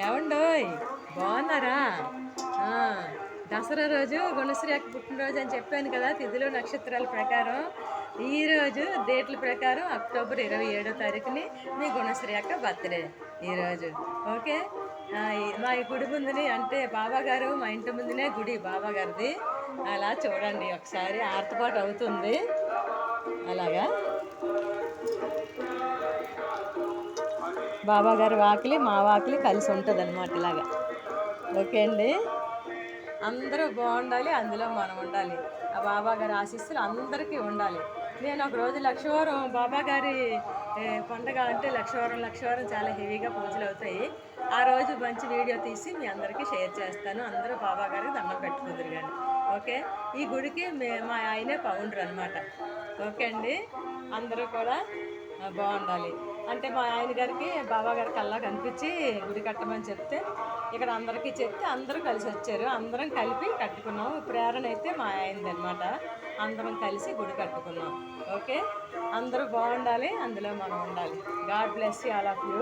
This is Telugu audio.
ఏవండోయ్ బాగున్నారా? దసరా రోజు గుణశ్రీ అక్క పుట్టినరోజు అని చెప్పాను కదా, తిథులు నక్షత్రాల ప్రకారం. ఈరోజు డేట్ల ప్రకారం అక్టోబర్ 27వ తారీఖుని మీ గుణశ్రీ అక్క బర్త్డే ఈరోజు. ఓకే, మా ఈ గుడి ముందుని అంటే బాబాగారు మా ఇంటి ముందునే గుడి బాబాగారిది. అలా చూడండి ఒకసారి, ఆర్తపాటు అవుతుంది అలాగా. బాబాగారి వాకిలి మా వాకిలి కలిసి ఉంటుంది అన్నమాట ఇలాగా. ఓకే అండి, అందరూ బాగుండాలి, అందులో మనం ఉండాలి. ఆ బాబాగారి ఆశీస్సులు అందరికీ ఉండాలి. నేను ఒకరోజు లక్షవారం బాబాగారి పండగ అంటే లక్షవారం చాలా హెవీగా పూజలు అవుతాయి. ఆ రోజు మంచి వీడియో తీసి మీ అందరికీ షేర్ చేస్తాను. అందరూ బాబాగారికి దండం పెట్టుకుందరు కానీ. ఓకే, ఈ గుడికి మా ఆయనే ఫౌండర్ అనమాట. ఓకే అండి, అందరూ కూడా బాగుండాలి. అంటే మా ఆయన గారికి బాబాగారి కల్లా కనిపించి గుడి కట్టమని చెప్తే ఇక్కడ అందరికీ చెప్తే అందరూ కలిసి వచ్చారు. అందరం కలిపి కట్టుకున్నాం. ప్రేరణ అయితే మా ఆయనది అనమాట. అందరం కలిసి గుడి కట్టుకున్నాం. ఓకే, అందరూ బాగుండాలి, అందులో మనం ఉండాలి. God bless you all of you.